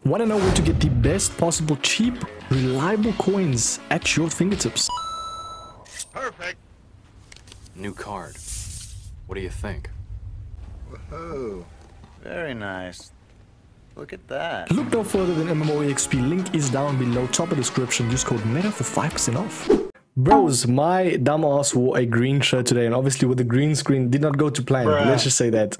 Want to know where to get the best possible cheap, reliable coins at your fingertips? Perfect. New card. What do you think? Woohoo. Very nice. Look at that. Look no further than EAFC. Link is down below, top of the description. Use code META for 5% off. Bros, my dumb ass wore a green shirt today, and obviously with the green screen did not go to plan. Let's just say that.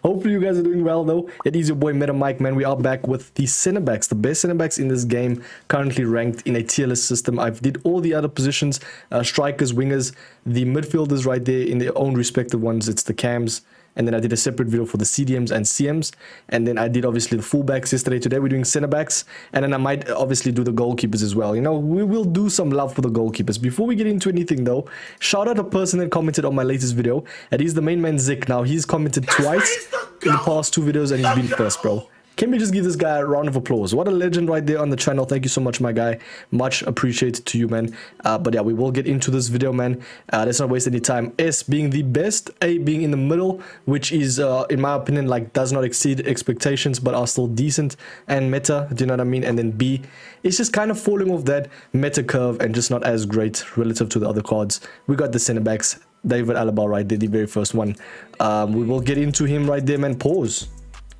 Hopefully you guys are doing well though. It is your boy MetaMike, man. We are back with the center backs, the best center backs in this game, currently ranked in a tier list system. I've did all the other positions, strikers, wingers, the midfielders right there in their own respective ones. It's the cams. And then I did a separate video for the CDMs and CMs. And then I did obviously the fullbacks yesterday. Today we're doing center backs. And then I might obviously do the goalkeepers as well. You know, we will do some love for the goalkeepers. Before we get into anything though, shout out a person that commented on my latest video. And he's the main man Zik. Now he's commented twice in the past 2 videos and he's been first, bro. Can we just give this guy a round of applause? What a legend right there on the channel. Thank you so much, my guy. Much appreciated to you, man. But yeah, we will get into this video, man. Let's not waste any time. S being the best, A being in the middle, which is, in my opinion, like does not exceed expectations, but are still decent. And meta, do you know what I mean? And then B, it's just kind of falling off that meta curve and just not as great relative to the other cards. We got the center backs. David Alaba right there, the very first one. We will get into him right there, man. Pause.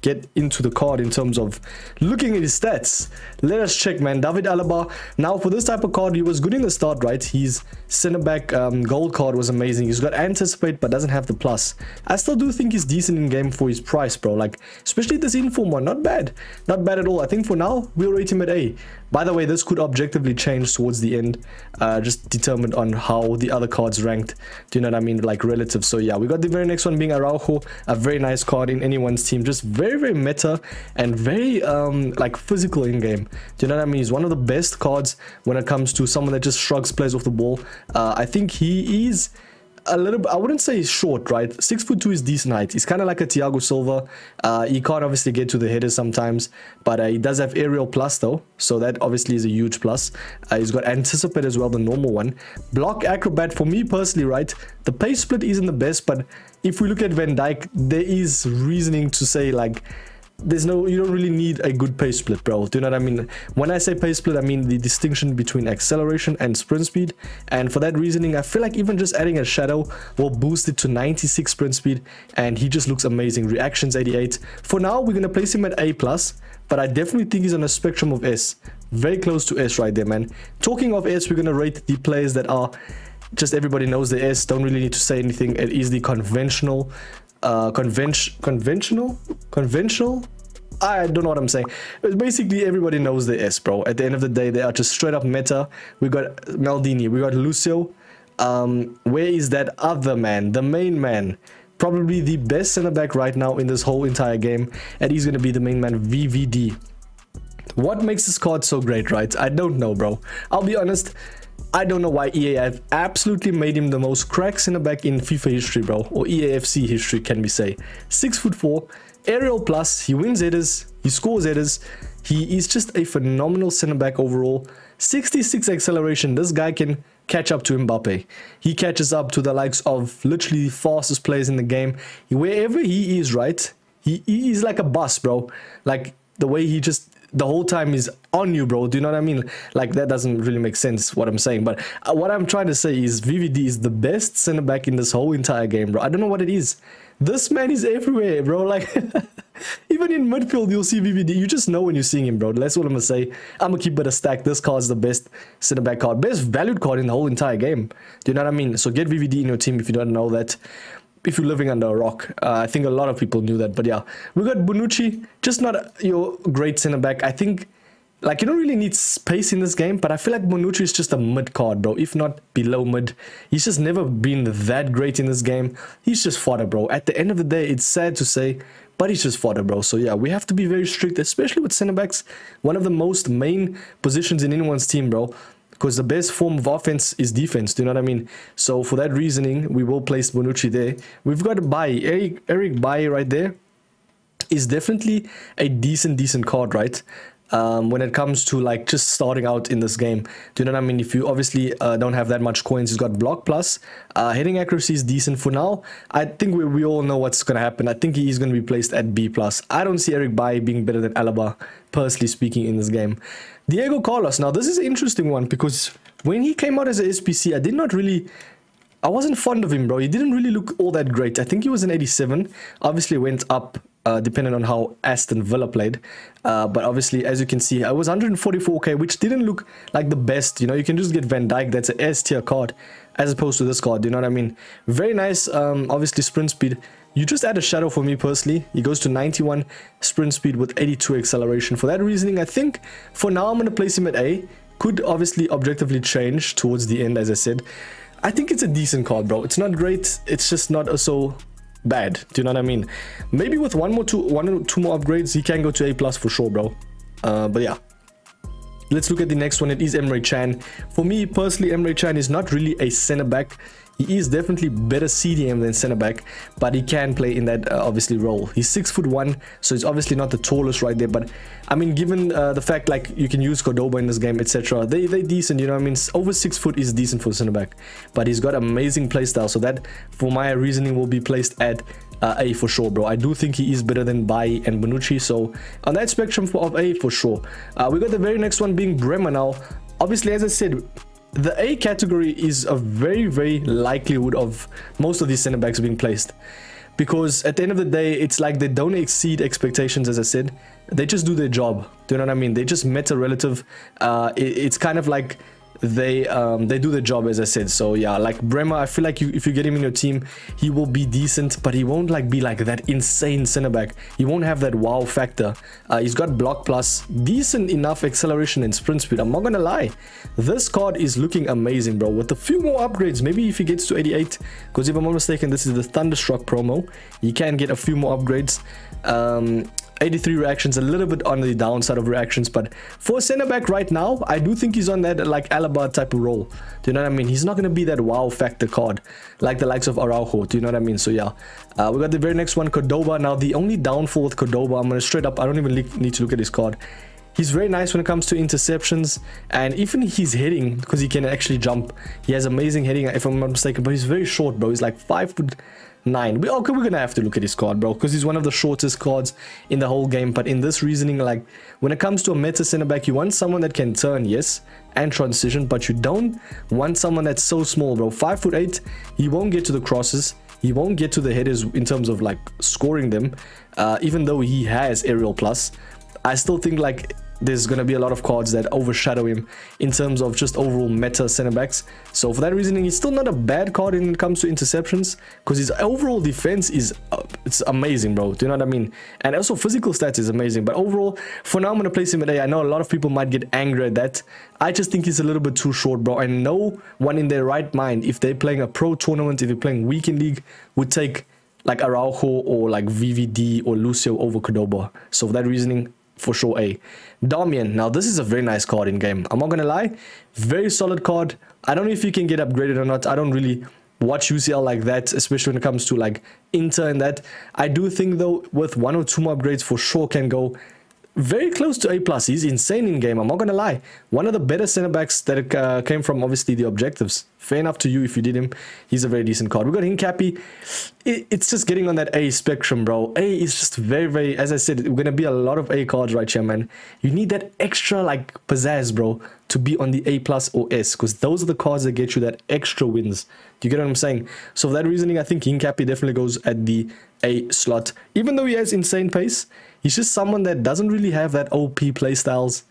Get into the card in terms of looking at his stats. Let us check, man. David Alaba. Now, for this type of card, he was good in the start, right? His center back gold card was amazing. He's got anticipate, but doesn't have the plus. I still do think he's decent in game for his price, bro. Like, especially this inform one. Not bad. Not bad at all. I think for now, we'll rate him at A. By the way, this could objectively change towards the end. Just determined on how the other cards ranked. Do you know what I mean? Like, relative. So, yeah. We got the very next one being Araujo. A very nice card in anyone's team. Just very meta and very like physical in game. Do you know what I mean? He's one of the best cards when it comes to someone that just shrugs plays off the ball. I think he is a little bit, I wouldn't say he's short, right? 6'2" is decent height. He's kind of like a Thiago Silva. He can't obviously get to the headers sometimes, but he does have aerial plus though, so that obviously is a huge plus. He's got anticipate as well, the normal one. Block acrobat, for me personally, right? The pace split isn't the best, but if we look at Van Dijk, there is reasoning to say like, you don't really need a good pace split, bro. Do you know what I mean? When I say pace split, I mean the distinction between acceleration and sprint speed. And for that reasoning, I feel like even just adding a shadow will boost it to 96 sprint speed. And he just looks amazing. Reactions 88. For now, we're going to place him at A+, but I definitely think he's on a spectrum of S. Very close to S right there, man. Talking of S, we're going to rate the players that are just everybody knows the S. Don't really need to say anything. It is the conventional. Conventional? I don't know what I'm saying. But basically, everybody knows the S, bro. At the end of the day, they are just straight up meta. We got Maldini, we got Lucio. Where is that other man? The main man. Probably the best center back right now in this whole entire game. And he's going to be the main man, VVD. What makes this card so great, right? I don't know, bro. I'll be honest. I don't know why EA have absolutely made him the most crack center back in FIFA history, bro. Or EAFC history, can we say. 6'4", aerial plus, he wins headers, he scores headers. He is just a phenomenal center back overall. 66 acceleration, this guy can catch up to Mbappe. He catches up to the likes of literally the fastest players in the game. Wherever he is, right, he is like a bus, bro. Like the way he just the whole time is on you, bro. Do you know what I mean? Like, that doesn't really make sense what I'm saying, but what I'm trying to say is VVD is the best center back in this whole entire game, bro. I don't know what it is. This man is everywhere, bro. Like, even in midfield, you'll see VVD. You just know when you're seeing him, bro. That's what I'm gonna say. I'm gonna keep it a stack. This card's the best center back card, best valued card in the whole entire game. Do you know what I mean? So get VVD in your team if you don't know that. If you're living under a rock. I think a lot of people knew that, but yeah. We got Bonucci, just not your great center back. I think, like, you don't really need space in this game, but I feel like Bonucci is just a mid card, bro. If not below mid. He's just never been that great in this game. He's just fodder, bro. At the end of the day, it's sad to say, but he's just fodder, bro. So yeah, we have to be very strict, especially with center backs. One of the most main positions in anyone's team, bro. Because the best form of offense is defense, do you know what I mean? So for that reasoning, we will place Bonucci there. We've got Bailly. Eric Bailly right there is definitely a decent card, right? when it comes to like just starting out in this game. Do you know what I mean? If you obviously don't have that much coins, he's got block plus. Hitting accuracy is decent for now. I think we all know what's going to happen. I think he is going to be placed at B+. I don't see Eric Bailly being better than Alaba, personally speaking, in this game. Diego Carlos. Now, this is an interesting one because when he came out as a SPC, I wasn't fond of him, bro. He didn't really look all that great. I think he was an 87. Obviously, went up depending on how Aston Villa played. But obviously, as you can see, I was 144k, which didn't look like the best. You know, you can just get Van Dijk. That's an S tier card as opposed to this card. You know what I mean? Very nice, obviously, sprint speed. You just add a shadow for me personally. He goes to 91 sprint speed with 82 acceleration. For that reasoning, I think for now, I'm going to place him at A. Could obviously objectively change towards the end, as I said. I think it's a decent card, bro. It's not great. It's just not so bad. Do you know what I mean? Maybe with one or two more upgrades, he can go to A+ for sure, bro. But yeah. Let's look at the next one. It is Emre Can. For me, personally, Emre Can is not really a center-back. He is definitely better CDM than center-back, but he can play in that, obviously, role. He's 6'1", so he's obviously not the tallest right there, but, I mean, given the fact, like, you can use Cordoba in this game, etc., they're decent, you know what I mean? Over 6 foot is decent for center-back, but he's got amazing playstyle, so that, for my reasoning, will be placed at A for sure, bro. I do think he is better than Bailly and Bonucci, so on that spectrum of A for sure. We got the very next one being Bremer now. Obviously, as I said, the A category is a very likelihood of most of these center backs being placed, because at the end of the day, it's like they don't exceed expectations. As I said, they just do their job. Do you know what I mean? They just meta relative. It's kind of like they do the job, as I said. So yeah, like Bremer, I feel like if you get him in your team, he will be decent, but he won't like be like that insane center back. He won't have that wow factor. He's got block plus, decent enough acceleration and sprint speed. I'm not gonna lie, this card is looking amazing, bro. With a few more upgrades, maybe if he gets to 88, because if I'm not mistaken, this is the Thunderstruck promo. You can get a few more upgrades. 83 reactions, a little bit on the downside of reactions, but for a center back right now, I do think he's on that like Alaba type of role. Do you know what I mean? He's not going to be that wow factor card like the likes of Araujo. Do you know what I mean? So yeah, we got the very next one, Cordoba. Now the only downfall with Cordoba, I'm going to straight up, I don't even need to look at his card. He's very nice when it comes to interceptions, and even his heading, because he can actually jump. He has amazing heading, if I'm not mistaken, but he's very short, bro. He's like 5'9". Okay, we're gonna have to look at his card, bro, because he's one of the shortest cards in the whole game. But in this reasoning, like when it comes to a meta center back, you want someone that can turn, yes, and transition, but you don't want someone that's so small, bro. 5'8", he won't get to the crosses, he won't get to the headers in terms of like scoring them. Even though he has aerial plus, I still think like there's going to be a lot of cards that overshadow him in terms of just overall meta center backs. So for that reasoning, he's still not a bad card when it comes to interceptions, because his overall defense is it's amazing, bro. Do you know what I mean? And also physical stats is amazing. But overall, for now, I'm going to place him at A. I know a lot of people might get angry at that. I just think he's a little bit too short, bro. And no one in their right mind, if they're playing a pro tournament, if they're playing weekend league, would take like Araujo or like VVD or Lucio over Cordoba. So for that reasoning, for sure A. Darmian, now this is a very nice card in game. I'm not gonna lie, very solid card. I don't know if you can get upgraded or not. I don't really watch UCL like that, especially when it comes to like Inter and that. I do think though, with 1 or 2 more upgrades, for sure can go very close to A+. He's insane in game, I'm not gonna lie. One of the better center backs that came from obviously the objectives. Fair enough to you if you did him. He's a very decent card. We got Hincapi. It's just getting on that A spectrum, bro. A is just very, as I said, we're gonna be a lot of A cards right here, man. You need that extra like pizzazz, bro, to be on the A+ or S, because those are the cards that get you that extra wins. Do you get what I'm saying? So for that reasoning, I think Hincapi definitely goes at the A slot. Even though he has insane pace, he's just someone that doesn't really have that OP playstyles.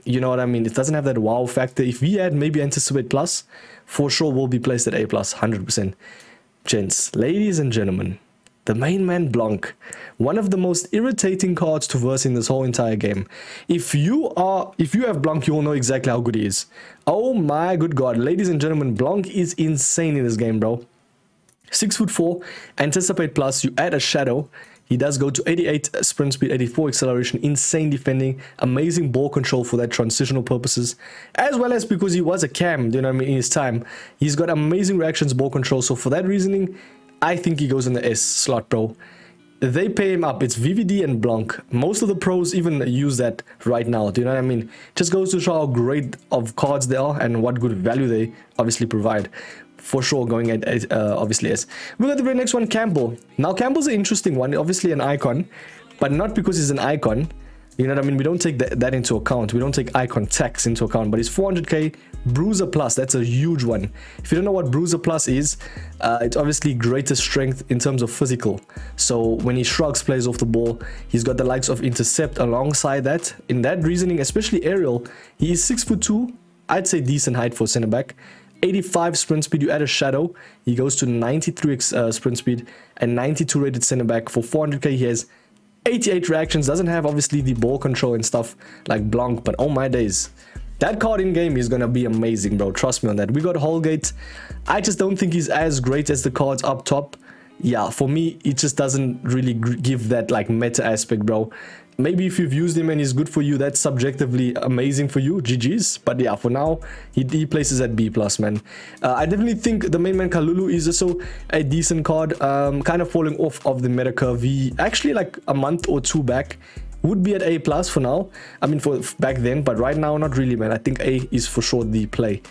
You know what I mean? It doesn't have that wow factor. If we had maybe Anticipate Plus, for sure will be placed at A+, 100%. Gents, ladies and gentlemen, the main man Blanc, one of the most irritating cards to verse in this whole entire game. If you have Blanc, you will know exactly how good he is. Oh my good god, ladies and gentlemen, Blanc is insane in this game, bro. 6'4", Anticipate Plus, you add a shadow. He does go to 88 sprint speed, 84 acceleration, insane defending, amazing ball control for that transitional purposes, as well as because he was a cam, you know what I mean, in his time. He's got amazing reactions, ball control, so for that reasoning, I think he goes in the S slot, bro. they pay him up. It's VVD and Blanc. Most of the pros even use that right now. Do you know what I mean? Just goes to show how great of cards they are and what good value they obviously provide. For sure, going at obviously S. We got the very next one, Campbell. Now, Campbell's an interesting one. Obviously an icon, but not because he's an icon. You know what I mean? We don't take that into account. We don't take icon tax into account, but it's 400k Bruiser Plus. That's a huge one. If you don't know what Bruiser Plus is, it's obviously greater strength in terms of physical. So when he shrugs, plays off the ball, he's got the likes of intercept alongside that. In that reasoning, especially aerial, he is 6'2". I'd say decent height for center back. 85 sprint speed. You add a shadow, he goes to 93 sprint speed and 92 rated center back. For 400k, he has 88 reactions. Doesn't have obviously the ball control and stuff like Blanc, but oh my days, that card in game is gonna be amazing, bro. Trust me on that. We got Holgate. I just don't think he's as great as the cards up top. Yeah, for me, it just doesn't really give that like meta aspect, bro. Maybe if you've used him and he's good for you, that's subjectively amazing for you, GG's. But yeah, for now, he places at B+, man. I definitely think the main man Kalulu is also a decent card. Kind of falling off of the meta curve. He actually, like a month or two back, would be at A+ for now. I mean, for back then, but right now, not really, man. I think A is for sure the play.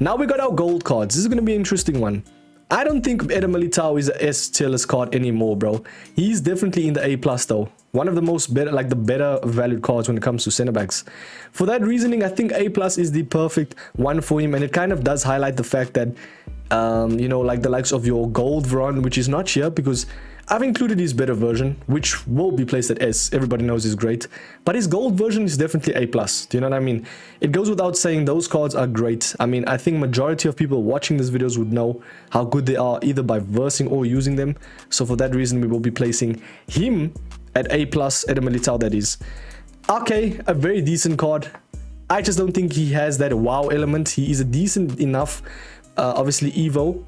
Now we got our gold cards. This is going to be an interesting one. I don't think Eder Militao is a S-tier card anymore, bro. He's definitely in the A+ though. One of the most better, like the better valued cards when it comes to center backs. For that reasoning, I think A+ is the perfect one for him, and it kind of does highlight the fact that, you know, like the likes of your gold Veron, which is not here because I've included his better version, which will be placed at S. Everybody knows he's great, but his gold version is definitely A+. Do you know what I mean? It goes without saying those cards are great. I mean, I think majority of people watching these videos would know how good they are either by versing or using them. So for that reason, we will be placing him at A+, Eder Militao, that is. Okay, a very decent card. I just don't think he has that wow element. He is a decent enough, obviously, Evo.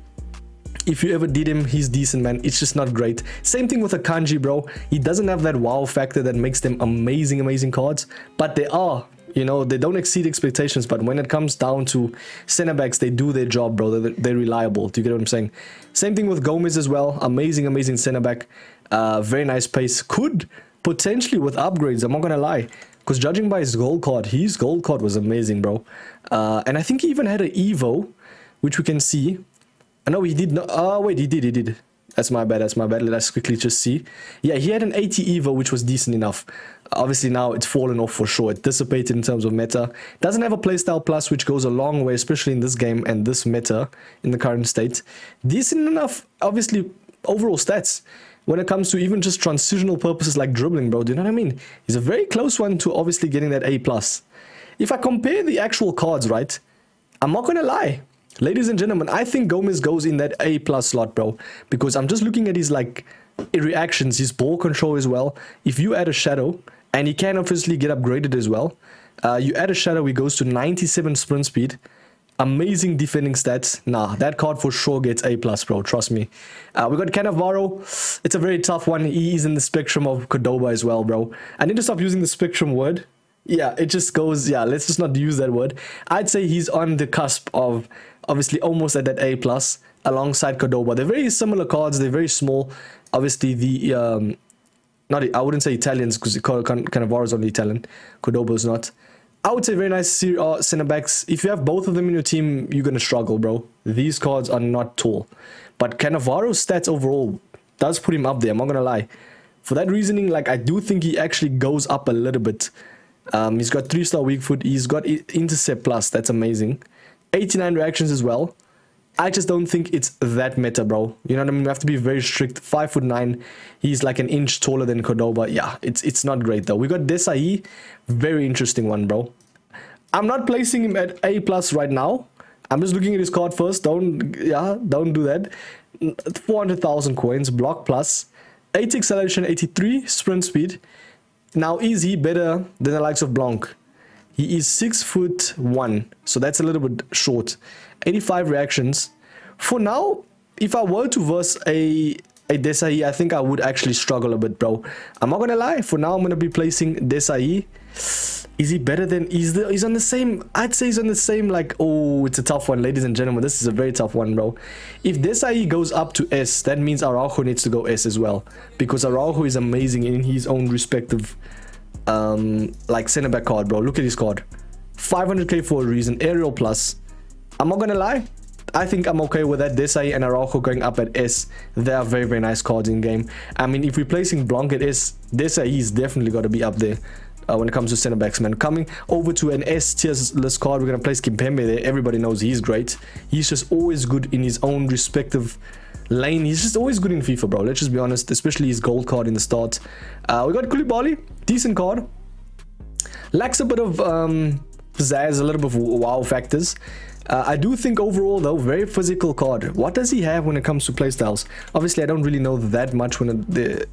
If you ever did him, he's decent, man. It's just not great. Same thing with a Kanji, bro. He doesn't have that wow factor that makes them amazing cards. But they are, you know, they don't exceed expectations. But when it comes down to center backs, they do their job, bro. They're reliable. Do you get what I'm saying? Same thing with Gomez as well. Amazing center back. Very nice pace. Could potentially with upgrades, I'm not gonna lie, because judging by his gold card was amazing, bro. And I think he even had an Evo, which we can see. I know he did not. Oh wait, he did. That's my bad. Let's quickly just see. Yeah, he had an 80 Evo, which was decent enough. Obviously now it's fallen off for sure. It dissipated in terms of meta. Doesn't have a playstyle plus, which goes a long way, especially in this game and this meta in the current state. Decent enough, obviously, overall stats when it comes to even just transitional purposes like dribbling, bro. Do you know what I mean? He's a very close one to obviously getting that A+. If I compare the actual cards, right, I'm not gonna lie. Ladies and gentlemen, I think Gomez goes in that A+ slot, bro, because I'm just looking at his like reactions, his ball control as well. If you add a shadow, and he can obviously get upgraded as well, you add a shadow, he goes to 97 sprint speed. Amazing defending stats. Nah, that card for sure gets A+, bro. Trust me. We got Cannavaro. It's a very tough one. He is in the spectrum of Cordoba as well, bro. I need to stop using the spectrum word. Yeah, it just goes, yeah, let's just not use that word. I'd say he's on the cusp of obviously almost at that A+ alongside Cordoba. They're very similar cards. They're very small. Obviously, the I wouldn't say Italians because Cannavaro is only Italian. Cordoba is not. I would say very nice Serie A center backs. If you have both of them in your team, you're gonna struggle, bro. These cards are not tall, but Cannavaro's stats overall does put him up there. I'm not gonna lie. For that reasoning, like I do think he actually goes up a little bit. He's got 3-star weak foot. He's got intercept plus. That's amazing. 89 reactions as well. I just don't think it's that meta, bro. You know what I mean? We have to be very strict. 5'9". He's like an inch taller than Cordoba. Yeah, it's not great though. We got Desai. Very interesting one, bro. I'm not placing him at A+ right now. I'm just looking at his card first. Don't do that. 400,000 coins. Block plus. 8 acceleration, 83 sprint speed. Now, is he better than the likes of Blanc? He is 6'1", so that's a little bit short. 85 reactions. For now, if I were to verse a Desai, I think I would actually struggle a bit, bro. I'm not gonna lie. For now, I'm gonna be placing Desai Is he better than... He's on the same... I'd say he's on the same, like... Oh, it's a tough one, ladies and gentlemen. This is a very tough one, bro. If Desai goes up to S, that means Araujo needs to go S as well. Because Araujo is amazing in his own respective... like, centre-back card, bro. Look at his card. 500k for a reason. Aerial plus. I'm not gonna lie. I think I'm okay with that. Desai and Araujo going up at S. They are very, very nice cards in game. I mean, if we're placing Blanc at S, Desai, he's definitely got to be up there. When it comes to center backs, man. Coming over to an S tier list card, we're gonna place Kimpembe there. Everybody knows he's great. He's just always good in his own respective lane. He's just always good in FIFA, bro. Let's just be honest, especially his gold card in the start. We got Koulibaly, decent card. Lacks a bit of pizzazz, a little bit of wow factors. I do think overall though, very physical card. What does he have when it comes to playstyles? Obviously, I don't really know that much when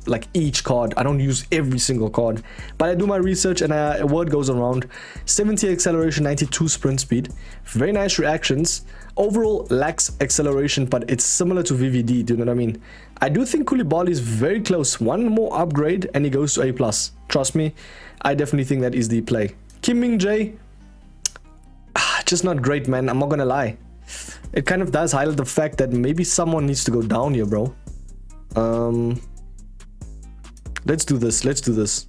like each card. I don't use every single card, but I do my research and a word goes around. 70 acceleration, 92 sprint speed. Very nice reactions. Overall lacks acceleration, but it's similar to VVD. Do you know what I mean? I do think Koulibaly is very close. One more upgrade and he goes to A+. Trust me, I definitely think that is the play. Kim Min-jae. Just not great, man. I'm not gonna lie. It kind of does highlight the fact that maybe someone needs to go down here, bro. Let's do this. Let's do this.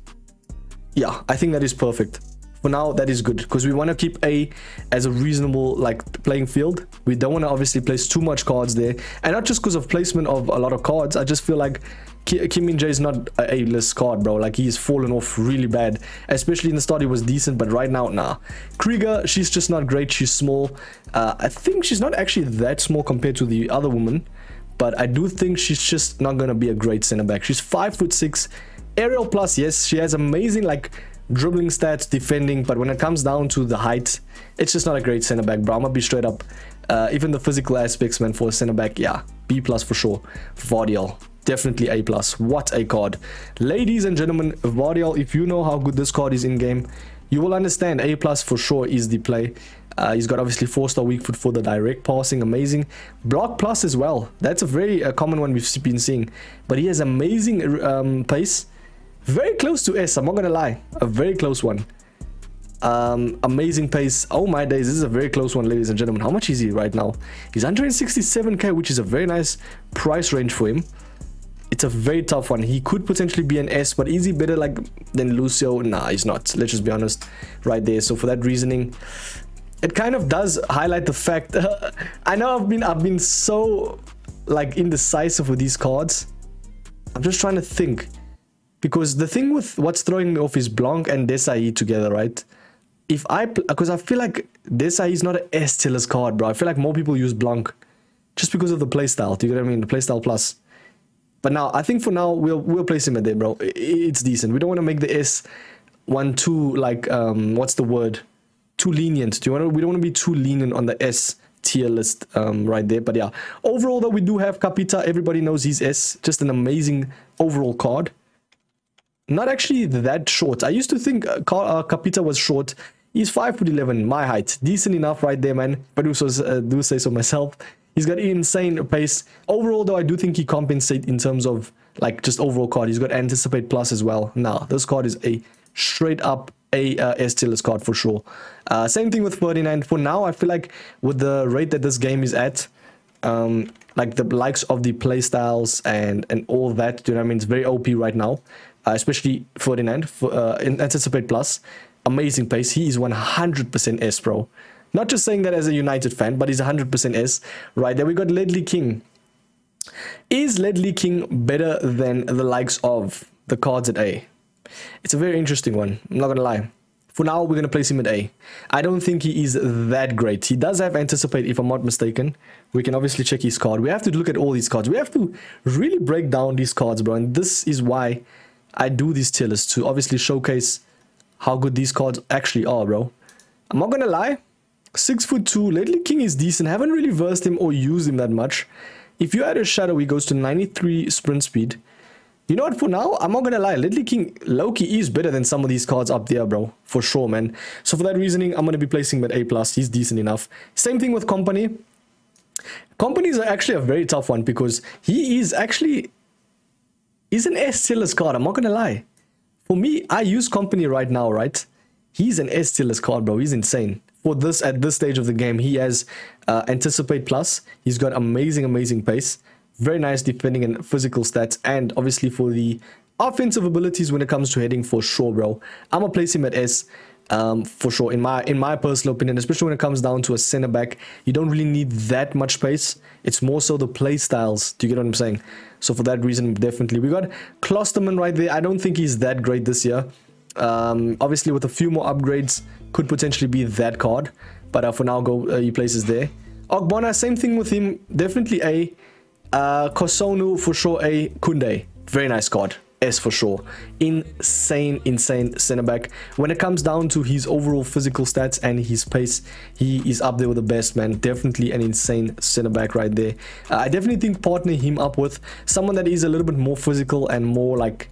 Yeah, I think that is perfect. For now, that is good because we want to keep A as a reasonable like playing field. We don't want to obviously place too much cards there, and not just because of placement of a lot of cards. I just feel like Kim Min-jae is not a A-list card, bro. Like, he's fallen off really bad. Especially in the start, he was decent, but right now, nah. Krieger, she's just not great. She's small. I think she's not actually that small compared to the other woman, but I do think she's just not gonna be a great center back. She's 5'6". Aerial plus, yes, she has amazing like dribbling stats, defending, but when it comes down to the height, it's just not a great center back, bro. I'm gonna be straight up. Even the physical aspects, man, for a center back, yeah, B+ for sure. Vardiel, definitely A+. What a card. Ladies and gentlemen, Vardiel, if you know how good this card is in game, you will understand A+ for sure is the play. He's got obviously 4-star weak foot for the direct passing, amazing. Block plus as well. That's a very common one we've been seeing. But he has amazing pace. Very close to S, I'm not gonna lie. A very close one. Amazing pace. Oh my days, this is a very close one, ladies and gentlemen. How much is he right now? He's 167k, which is a very nice price range for him. It's a very tough one. He could potentially be an S, but is he better like than Lucio? Nah, he's not. Let's just be honest right there. So for that reasoning, it kind of does highlight the fact I know I've been so like indecisive with these cards. I'm just trying to think, because the thing with what's throwing me off is Blanc and Desai together, right? Because I feel like Desai is not an S tier card, bro. I feel like more people use Blanc just because of the playstyle. Do you get what I mean? The playstyle plus. But now, I think for now, we'll place him at there, bro. It's decent. We don't want to make the S one too, like, what's the word? Too lenient. We don't want to be too lenient on the S tier list right there. But yeah, overall, though, we do have Capita. Everybody knows he's S. Just an amazing overall card. Not actually that short. I used to think Capita was short. He's 5'11", my height. Decent enough right there, man. But do say so myself. He's got insane pace. Overall, though, I do think he compensates in terms of, like, just overall card. He's got Anticipate Plus as well. Now, this card is a straight-up S-tier card for sure. Same thing with Ferdinand. For now, I feel like with the rate that this game is at, like, the likes of the playstyles and all that, do you know what I mean? It's very OP right now. Especially Ferdinand, in Anticipate Plus. Amazing pace. He is 100% S, bro. Not just saying that as a United fan, but he's 100% S. Right, there we got Ledley King. Is Ledley King better than the likes of the cards at A? It's a very interesting one. I'm not going to lie. For now, we're going to place him at A. I don't think he is that great. He does have Anticipate, if I'm not mistaken. We can obviously check his card. We have to look at all these cards. We have to really break down these cards, bro. And this is why I do these tier lists, to obviously showcase how good these cards actually are, bro. I'm not going to lie. 6'2", Ledley King is decent. Haven't really versed him or used him that much. If you add a shadow, he goes to 93 sprint speed. You know what, for now, I'm not gonna lie, Ledley King low-key is better than some of these cards up there, bro. For sure, man. So for that reasoning, I'm gonna be placing him at A+. He's decent enough. Same thing with Company. Company is actually a very tough one because he is actually... He's an S-tier card, I'm not gonna lie. For me, I use Company right now, right? He's an S tier list card, bro. He's insane. For this, at this stage of the game, he has Anticipate Plus. He's got amazing pace. Very nice defending and physical stats. And obviously for the offensive abilities when it comes to heading, for sure, bro. I'm going to place him at S. For sure, in my personal opinion, especially when it comes down to a center back, you don't really need that much pace. It's more so the play styles. Do you get what I'm saying? So for that reason, definitely. We got Klosterman right there. I don't think he's that great this year. Obviously, with a few more upgrades, could potentially be that card. But for now, he places there. Ogbonna, same thing with him. Definitely A. Kosonu, for sure A. Kunde, very nice card. S for sure. Insane center back. When it comes down to his overall physical stats and his pace, he is up there with the best, man. Definitely an insane center back right there. I definitely think partnering him up with someone that is a little bit more physical and more like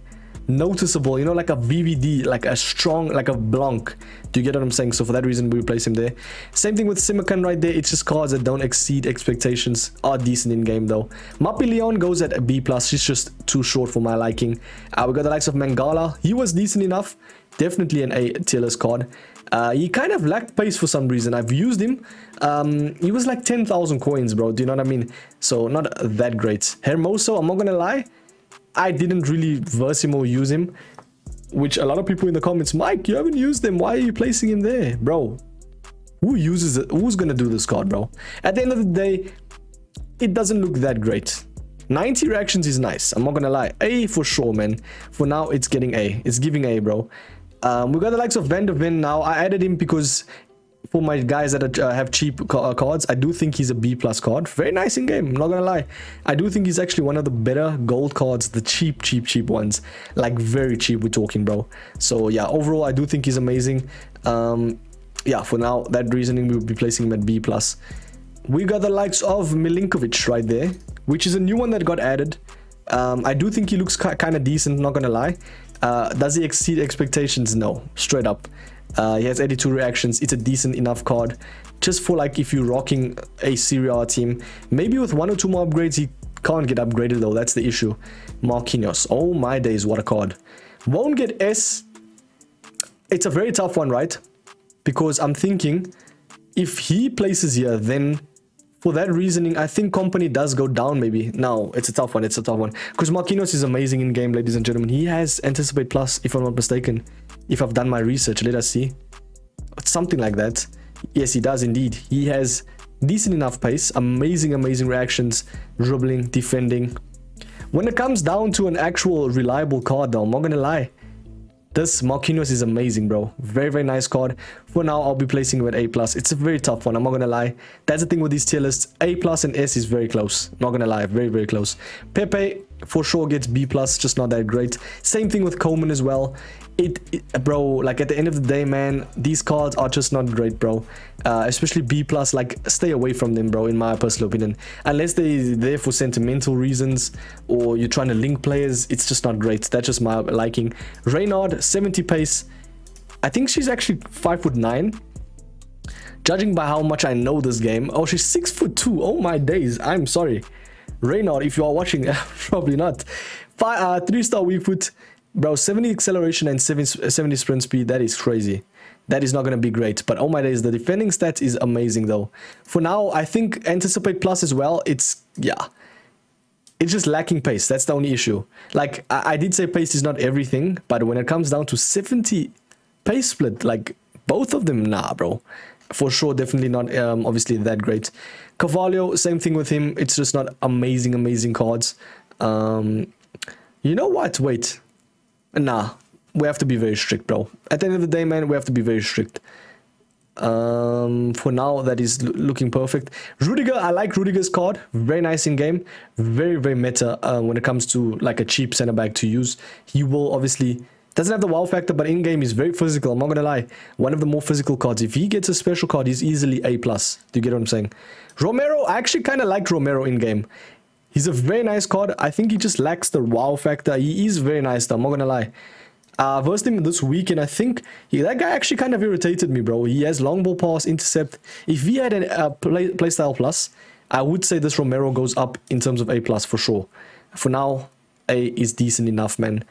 noticeable, you know, like a VVD, like a strong, like a Blanc. Do you get what I'm saying? So for that reason, we replace him there. Same thing with Simakan right there. It's just cards that don't exceed expectations, are decent in game though. Mapi Leon goes at a B+. She's just too short for my liking. We got the likes of Mangala. He was decent enough. Definitely an A tier list card. He kind of lacked pace for some reason. I've used him. He was like 10,000 coins, bro. Do you know what I mean? So not that great. Hermoso, I'm not gonna lie, I didn't really verse him or use him, which a lot of people in the comments, Mike, you haven't used him, why are you placing him there? Bro, who uses it? Who's gonna do this card, bro? At the end of the day, it doesn't look that great. 90 reactions is nice, I'm not gonna lie. A for sure, man. For now, it's getting A. It's giving A, bro. We got the likes of Van der Ven now. I added him because for my guys that have cheap cards, I do think he's a B+ card. Very nice in game, I'm not gonna lie. I do think he's actually one of the better gold cards, the cheap ones. Like very cheap, we're talking, bro. So yeah, overall, I do think he's amazing. Yeah, for now, that reasoning, we will be placing him at B+. We got the likes of Milinkovic right there, which is a new one that got added. I do think he looks kind of decent, not gonna lie. Does he exceed expectations? No, straight up. He has 82 reactions. It's a decent enough card just for like if you're rocking a Serie A team. Maybe with 1 or 2 more upgrades, he can't get upgraded though. That's the issue. Marquinhos, oh my days, what a card. Won't get S. It's a very tough one, right? Because I'm thinking if he places here, then for that reasoning, I think company does go down maybe. No, it's a tough one. It's a tough one. Because Marquinhos is amazing in game, ladies and gentlemen. He has Anticipate Plus, if I'm not mistaken. If I've done my research, let us see. It's something like that. Yes, he does indeed. He has decent enough pace. Amazing reactions. Dribbling, defending. When it comes down to an actual reliable card though, I'm not going to lie. This Marquinhos is amazing, bro. Very nice card. For now, I'll be placing him at A+. It's a very tough one, I'm not gonna lie. That's the thing with these tier lists. A+ and S is very close. Not gonna lie, very close. Pepe for sure gets B+, just not that great. Same thing with Coleman as well. Bro, like at the end of the day, man, these cards are just not great, bro. Especially B+, like stay away from them, bro, in my personal opinion. Unless they're there for sentimental reasons or you're trying to link players, it's just not great. That's just my liking. Reynard, 70 pace. I think she's actually 5'9". Judging by how much I know this game. Oh, she's 6'2". Oh my days, I'm sorry. Reynard, if you are watching, probably not. 3-star weak foot. Bro, 70 acceleration and 70 sprint speed, that is crazy. That is not going to be great. But oh my days, the defending stats is amazing though. For now, I think Anticipate Plus as well, it's, yeah. It's just lacking pace, that's the only issue. Like, I did say pace is not everything, but when it comes down to 70 pace split, like, both of them, nah, bro. For sure, definitely not, obviously, that great. Carvalho, same thing with him. It's just not amazing cards. You know what? Wait. Nah, we have to be very strict, bro. At the end of the day, man, we have to be very strict. For now, that is looking perfect. Rudiger, I like Rudiger's card. Very nice in game. Very meta when it comes to like a cheap center back to use. He will obviously... Doesn't have the wow factor, but in game he's very physical. I'm not gonna lie. One of the more physical cards. If he gets a special card, he's easily A+. Do you get what I'm saying? Romero, I actually kind of liked Romero in game. He's a very nice card. I think he just lacks the wow factor. He is very nice though, I'm not gonna lie. Versed him this weekend, I think that guy actually kind of irritated me, bro. He has long ball pass, intercept. If he had a playstyle plus, I would say this Romero goes up in terms of A+ for sure. For now, A is decent enough, man.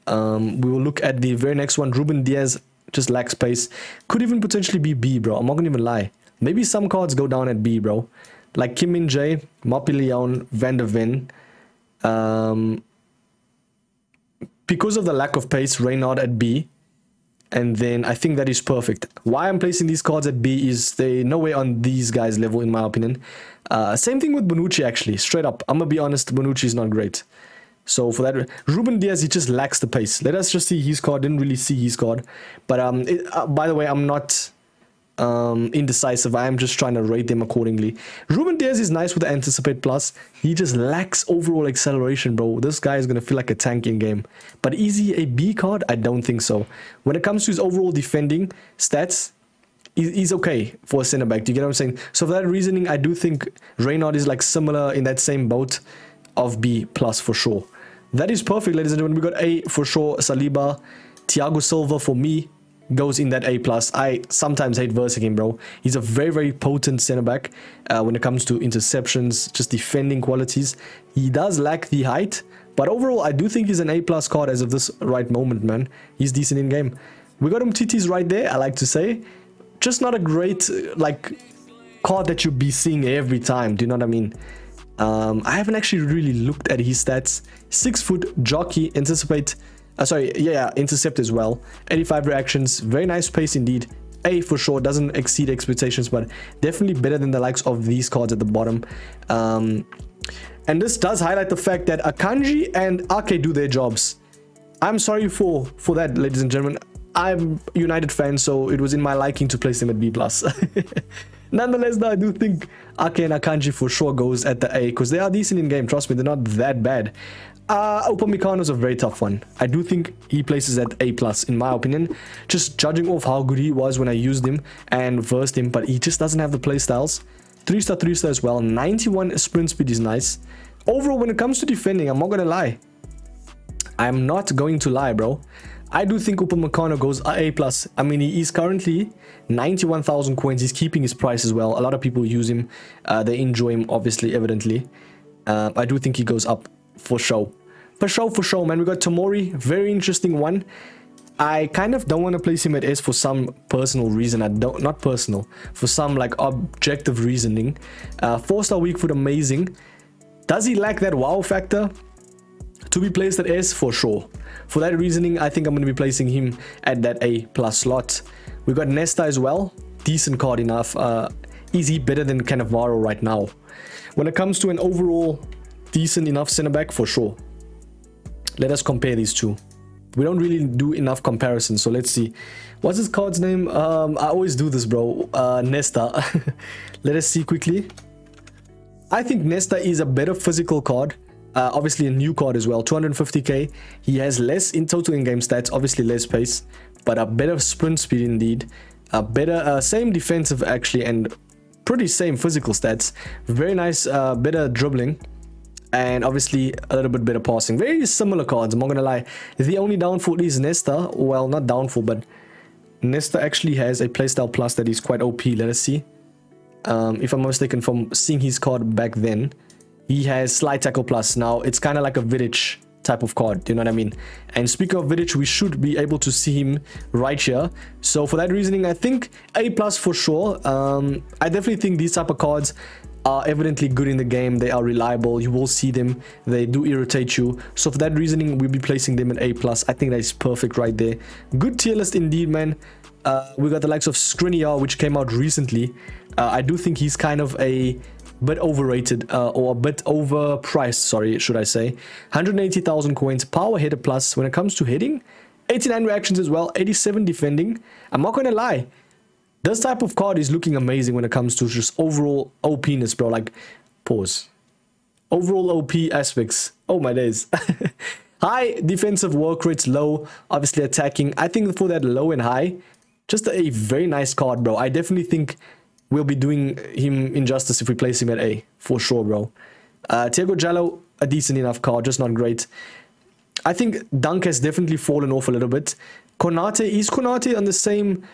We will look at the very next one. Ruben Diaz, just lacks pace. Could even potentially be B, bro. I'm not gonna even lie. Maybe some cards go down at B, bro. Like Kim Min Jae, Mapilleon, Van der Ven. Because of the lack of pace, Reynard at B. And then I think that is perfect. Why I'm placing these cards at B is they nowhere on these guys' level, in my opinion. Same thing with Bonucci, actually. Straight up. I'm going to be honest, Bonucci is not great. So for that, Ruben Diaz, he just lacks the pace. Let us just see his card. Didn't really see his card. But by the way, I'm not indecisive. I am just trying to rate them accordingly. Ruben Diaz is nice with the Anticipate Plus. He just lacks overall acceleration, bro. This guy is going to feel like a tank in game. But is he a B card? I don't think so. When it comes to his overall defending stats, he's okay for a center back. Do you get what I'm saying? So for that reasoning, I do think Reynard is like similar in that same boat of B plus for sure. That is perfect, ladies and gentlemen. We got A for sure. Saliba, Thiago Silva for me goes in that A+. I sometimes hate versing him, bro. He's a very, very potent center back when it comes to interceptions, just defending qualities. He does lack the height, but overall, I do think he's an A+ card as of this right moment, man. He's decent in game. We got Umtiti's right there, I like to say. Just not a great, like, card that you'll be seeing every time. Do you know what I mean? I haven't actually really looked at his stats. 6 foot, jockey, anticipate... intercept as well. 85 reactions, very nice pace indeed. A for sure, doesn't exceed expectations, but definitely better than the likes of these cards at the bottom. And this does highlight the fact that Akanji and Ake do their jobs. I'm sorry for that, ladies and gentlemen. I'm a United fan, so it was in my liking to place them at B+. Nonetheless, though, I do think Ake and Akanji for sure goes at the A, because they are decent in game. Trust me, they're not that bad. Upamecano is a very tough one. I do think he places at A+, in my opinion. Just judging off how good he was when I used him and versed him, but he just doesn't have the play styles. 3-star, 3-star as well. 91 sprint speed is nice. Overall, when it comes to defending, I'm not going to lie. I'm not going to lie, bro. I do think Upamecano goes A+. I mean, he is currently 91,000 coins. He's keeping his price as well. A lot of people use him. They enjoy him, obviously, evidently. I do think he goes up for sure. For sure, man. We got Tomori. Very interesting one. I kind of don't want to place him at S for some personal reason. Not personal. For some, like, objective reasoning. 4-star weak foot, amazing. Does he lack that wow factor? To be placed at S, for sure. For that reasoning, I think I'm going to be placing him at that A+ slot. We got Nesta as well. Decent card enough. Is he better than Cannavaro right now? When it comes to an overall decent enough center back, for sure. Let us compare these two. We don't really do enough comparisons, so let's see. What's his card's name? I always do this, bro. Nesta. Let us see quickly. I think Nesta is a better physical card. Obviously a new card as well. 250k. He has less in total in-game stats, obviously less pace, but a better sprint speed indeed. A better, same defensive actually, and pretty same physical stats. Very nice, better dribbling. And obviously a little bit better passing. Very similar cards, I'm not gonna lie. The only downfall is Nesta. Well, not downfall, but Nesta actually has a playstyle plus that is quite OP. Let us see. If I'm not mistaken from seeing his card back then, he has slide tackle plus. Now it's kind of like a Vidic type of card, do you know what I mean? And speaking of Vidic, we should be able to see him right here. So for that reasoning, I think A+ for sure. I definitely think these type of cards are evidently good in the game. They are reliable. You will see them. They do irritate you. So for that reasoning, we'll be placing them at A+. I think that is perfect right there. Good tier list indeed, man. We got the likes of Skriniar, which came out recently. I do think he's kind of a bit overrated, or a bit overpriced, sorry, should I say. 180,000 coins, power header plus. When it comes to hitting, 89 reactions as well, 87 defending. I'm not gonna lie, this type of card is looking amazing when it comes to just overall OPness, bro. Like, pause. Overall OP aspects. Oh my days. High defensive work rates, low, obviously attacking. I think for that low and high, just a very nice card, bro. I definitely think we'll be doing him injustice if we place him at A, for sure, bro. Thiago Jallo, a decent enough card, just not great. I think Dunk has definitely fallen off a little bit. Konate, is Konate on the same,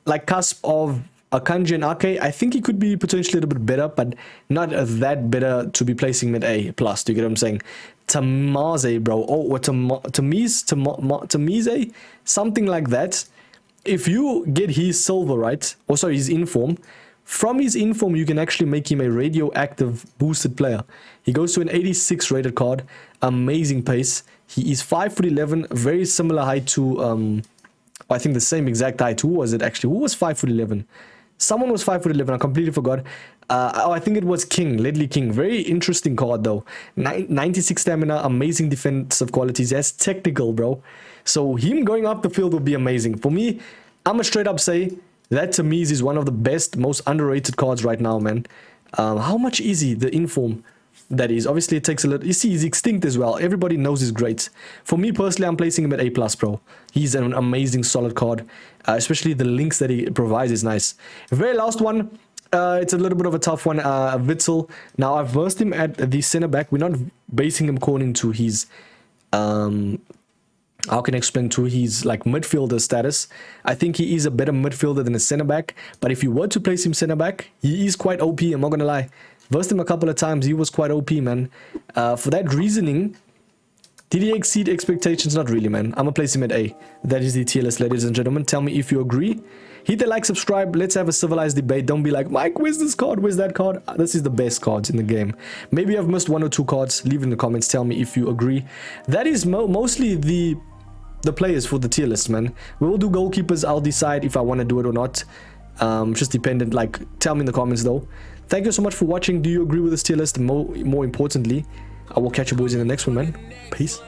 like, cusp of Akanji and Ake? I think he could be potentially a little bit better, but not that better to be placing him at A+. Do you get what I'm saying? Tamaze, bro. Oh, what Tamize? Something like that. if you get his silver, right, or sorry, his inform, from his inform you can actually make him a radioactive boosted player. He goes to an 86 rated card, amazing pace. He is 5'11", very similar height to I think the same exact height. Who was it actually? Who was 5'11"? Someone was 5'11", I completely forgot. Oh, I think it was King, Ledley King. Very interesting card though. 96 stamina, amazing defensive qualities. That's technical, bro. So him going up the field would be amazing. For me, I'ma straight up say that to me is one of the best, most underrated cards right now, man. How much is he, the inform? That is, obviously it takes a little, you see he's extinct as well. Everybody knows he's great. For me personally, I'm placing him at A+, bro. He's an amazing solid card, especially the links that he provides is nice. Very last one, it's a little bit of a tough one, Witsel. Now I've versed him at the center back. We're not basing him according to his how can I explain, to his like midfielder status. I think he is a better midfielder than a center back, but if you were to place him center back, he is quite OP, I'm not gonna lie. Versed him a couple of times, he was quite OP, man. For that reasoning, did he exceed expectations? Not really, man. I'm gonna place him at A. That is the tier list, ladies and gentlemen. Tell me if you agree. Hit the like, subscribe. Let's have a civilized debate. Don't be like, Mike, where's this card? Where's that card? This is the best cards in the game. Maybe I've missed one or two cards. Leave in the comments. Tell me if you agree. That is mostly the players for the tier list, man. We will do goalkeepers. I'll decide if I want to do it or not. Just dependent. Like, tell me in the comments though. Thank you so much for watching. Do you agree with this tier list? More importantly, I will catch you boys in the next one, man. Peace.